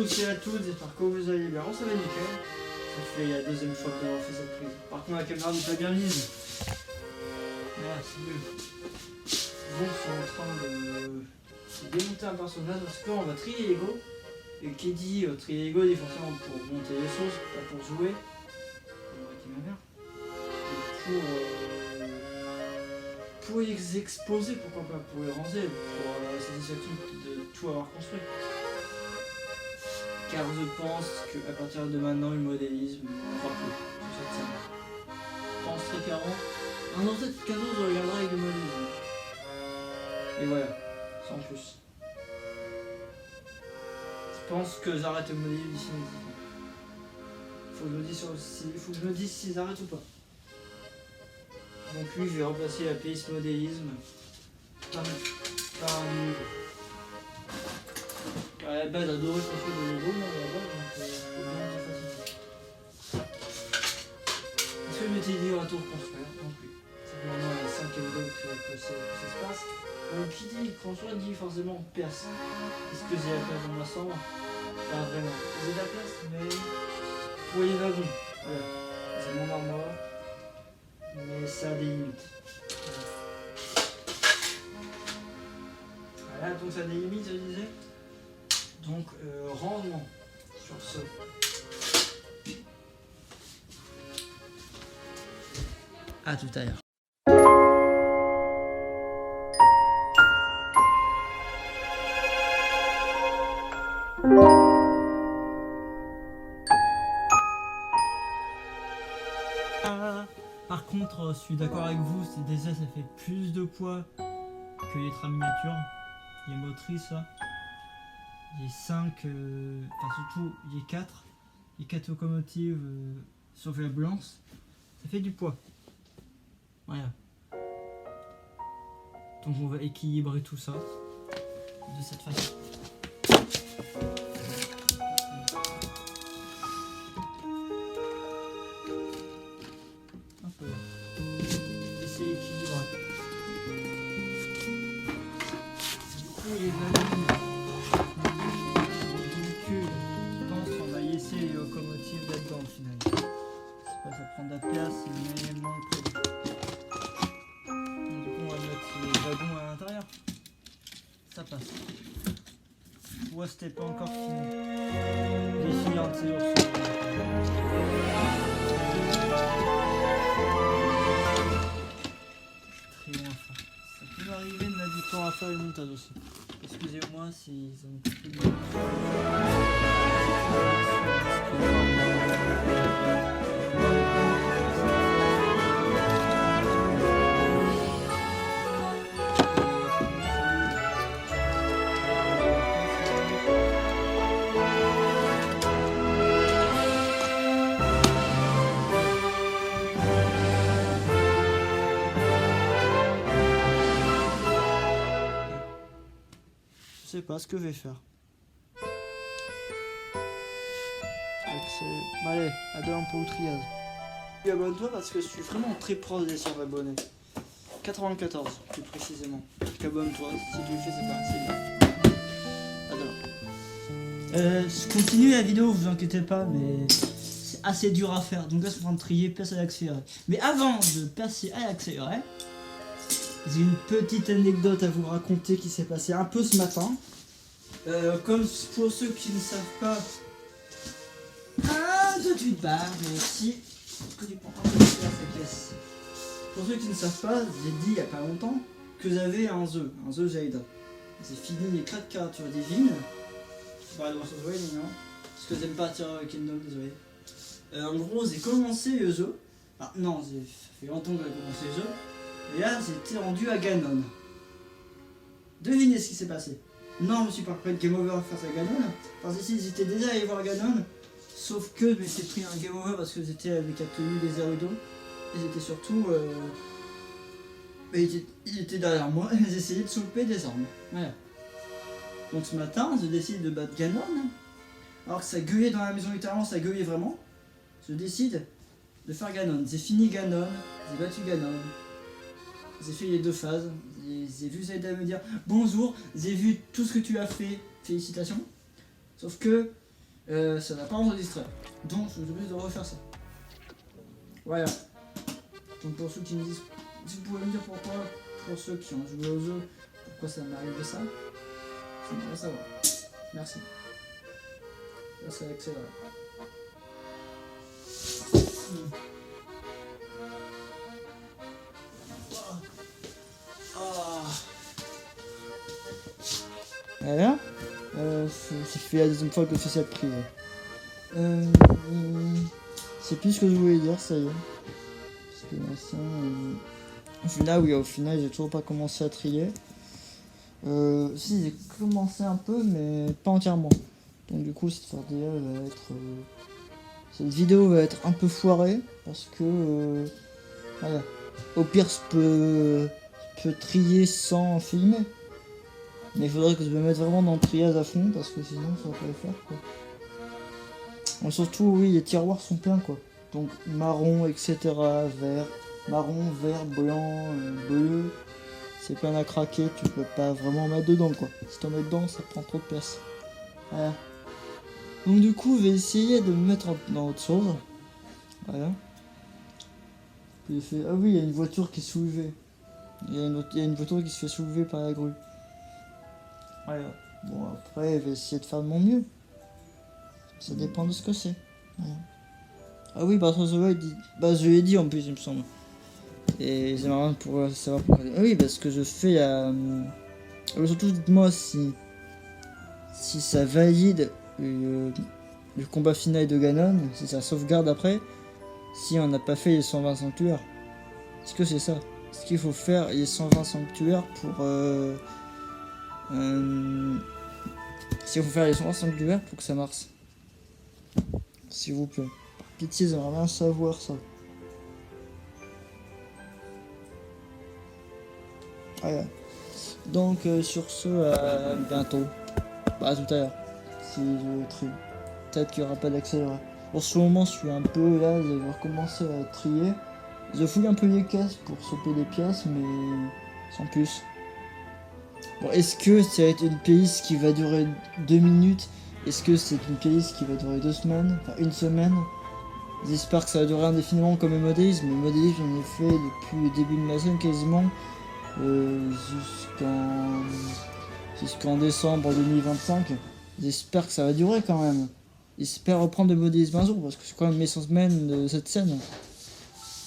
tous et à toutes, j'espère que vous allez bien. Ça va nickel. Ça fait la deuxième fois que d'avoir fait cette prise. Par contre, la caméra n'est pas bien mise. Voilà, c'est mieux. Bon, ils sont en train de démonter un personnage parce qu'on va trier Lego. Et qui dit trier Lego dit forcément pour monter les sauces, pas pour jouer. Pour les exposer, pourquoi pas, pour les ranger, pour la satisfaction de tout avoir construit. Car je pense qu'à partir de maintenant, le modélisme ne croit plus sur cette scène. Je pense très clairement. Dans cette cadeau, je regarderai avec le modélisme. Et voilà, sans plus. Je pense que j'arrête le modélisme d'ici 10 ans. Faut que je me dise si j'arrête ou pas. Donc lui, je vais remplacer la pièce modélisme par un Lego. À la base, j'adorais construire des Lego, moi, à la base, donc faut bien que ça fasse. Est-ce que je m'étais dit on va tout reconstruire? Non plus. C'est que maintenant, il y a 5 Lego que ça se passe. Donc qui dit construire dit forcément personne. Est-ce que j'ai la place dans ma chambre? Pas vraiment. J'ai de la place, mais pour les wagons. Voilà. C'est mon armoire. Mais ça a des limites. Voilà, donc ça a des limites, je disais. Donc, rendement sur ce. À tout à l'heure. Par contre, je suis d'accord avec vous, c'est déjà ça fait plus de poids que les trains miniatures, les motrices là. Les 5, enfin surtout les 4 locomotives sauf la Blance, ça fait du poids. Voilà. Donc on va équilibrer tout ça de cette façon. C'est équilibré. Du coup, les valides, les véhicules, je pense qu'on va laisser les locomotives là-dedans au final. C'est pas ça prend de la place, mais moins de près. Du coup, on va mettre les wagons à l'intérieur. Ça passe. Ouais, c'était pas encore fini. Les filants de séjour sont. Ça peut m'arriver de mettre du temps à faire le montage aussi. Excusez-moi si ça me coupe le Je sais pas ce que je vais faire. Allez, à demain pour le triage. Abonne-toi parce que je suis vraiment très proche des 100 abonnés. 94 plus précisément. Abonne-toi, si tu le fais c'est pas assez bien. À demain. Je continue la vidéo, vous inquiétez pas, mais c'est assez dur à faire. Donc là je suis en train de trier, percer à l'accéléré. Mais avant de percer à l'accéléré, j'ai une petite anecdote à vous raconter qui s'est passée un peu ce matin. Comme pour ceux qui ne savent pas, tout de suite barre, merci. Que tu prends un peu de cette pièce. Pour ceux qui ne savent pas, j'ai dit il n'y a pas longtemps que j'avais un jeu Zelda. J'ai fini les 4 créatures divines. Bah, de se jouer, non. Parce que j'aime pas tirer avec Kingdom, désolé. En gros, j'ai commencé le jeu. Ah non, ça fait longtemps que j'ai commencé le jeu. Et là, j'étais rendu à Ganon. Devinez ce qui s'est passé. Non, je me suis pas pris de game over face à Ganon. Parce que si j'étais déjà allé voir Ganon. Sauf que je m'étais pris un game over parce que j'étais avec la tenue des Erudos. Et j'étais surtout. Il était derrière moi et j'essayais de soulever des armes. Voilà. Donc ce matin, je décide de battre Ganon. Alors que ça gueulait dans la maison littéralement, ça gueulait vraiment. Je décide de faire Ganon. J'ai fini Ganon, j'ai battu Ganon. J'ai fait les 2 phases, j'ai vu Zelda me dire bonjour, j'ai vu tout ce que tu as fait, félicitations. Sauf que ça n'a pas enregistré. Donc je suis obligé de refaire ça. Voilà. Donc pour ceux qui me disent, si vous pouvez me dire pourquoi, pour ceux qui ont joué au jeu, pourquoi ça m'est arrivé ça, j'aimerais savoir. Merci. Là c'est excellent. Voilà. Ça fait la deuxième fois que je fais cette prise. C'est plus ce que je voulais dire, ça y est. Parce que au final, oui, au final, j'ai toujours pas commencé à trier. Si, j'ai commencé un peu, mais pas entièrement. Donc du coup, cette vidéo va être... cette vidéo va être un peu foirée, parce que... voilà. Au pire, je peux trier sans filmer. Mais il faudrait que je me mette vraiment dans le triage à fond, parce que sinon, ça va pas le faire, quoi. Bon, surtout, oui, les tiroirs sont pleins, quoi. Donc, marron, etc., vert, marron, vert, blanc, bleu... c'est plein à craquer, tu peux pas vraiment mettre dedans quoi. Si t'en mets dedans, ça prend trop de place. Voilà. Donc du coup, je vais essayer de me mettre dans autre chose. Voilà. Puis ah oui, il y a une voiture qui est soulevée. Il y a une voiture qui se fait soulever par la grue. Voilà. Bon, après, je vais essayer de faire de mon mieux. Ça dépend de ce que c'est. Voilà. Ah oui, bah, je l'ai dit en plus, il me semble. Et c'est marrant pour savoir pourquoi. Ah oui, parce que je fais surtout dites-moi si ça valide le combat final de Ganon, si ça sauvegarde après, si on n'a pas fait les 120 sanctuaires. Est-ce que c'est ça? Est-ce qu'il faut faire les 120 sanctuaires pour... s'il faut faire les 120 sanctuaires pour que ça marche? S'il vous plaît. Par pitié, j'aimerais bien savoir ça. Voilà. Donc sur ce, à bientôt. Bah à tout à l'heure. Si je trie. Peut-être qu'il n'y aura pas d'accéléré. En ce moment, je suis un peu là, je vais recommencer à trier. Je fouille un peu les caisses pour choper des pièces, mais sans plus. Bon, est-ce que ça va être une playlist qui va durer 2 minutes? Est-ce que c'est une playlist qui va durer 2 semaines? Enfin, une semaine? J'espère que ça va durer indéfiniment comme le modélisme. Le modélisme, j'en ai fait depuis le début de ma chaîne quasiment. Jusqu'en décembre 2025. J'espère que ça va durer quand même. J'espère reprendre le modélisme un jour parce que c'est quand même mes 100 semaines de cette scène.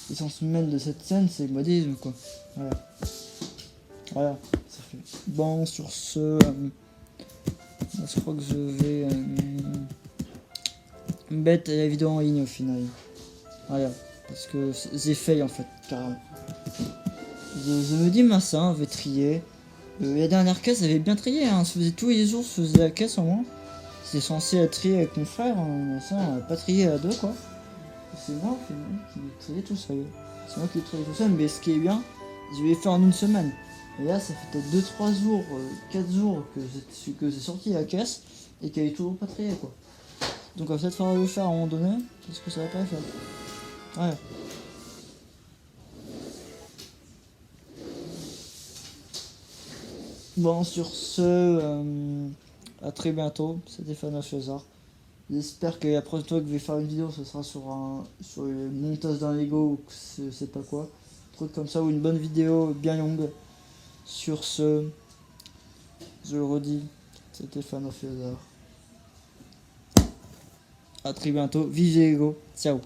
Les 100 semaines de cette scène, c'est le modélisme quoi. Voilà. Voilà, ça fait. Bon, sur ce, je crois que je vais mettre la vidéo en ligne au final. Voilà, parce que j'ai fait en fait, carrément. Je me dis, mince, hein, je vais trier. La dernière caisse, avait bien trié, hein. Je faisais tous les jours, je faisais la caisse au moins. C'était censé être trié avec mon frère, hein. Ça, on n'a pas trié à deux, quoi. C'est moi qui l'ai trié tout seul. C'est moi qui l'ai trié tout seul, mais ce qui est bien, je l'ai fait en une semaine. Et là, ça fait peut-être 2-3 jours, 4 jours que j'ai sorti la caisse et qu'elle est toujours pas triée, quoi. Donc, on va peut-être falloir le faire à un moment donné, parce que ça va pas le faire. Ouais. Bon, sur ce, à très bientôt, c'était Fanafezar. J'espère que la prochaine fois que je vais faire une vidéo, ce sera sur le montage d'un Lego ou je sais pas quoi. Un truc comme ça, ou une bonne vidéo bien longue. Sur ce, je le redis, c'était Fanafezar. À très bientôt, vive les Lego, ciao.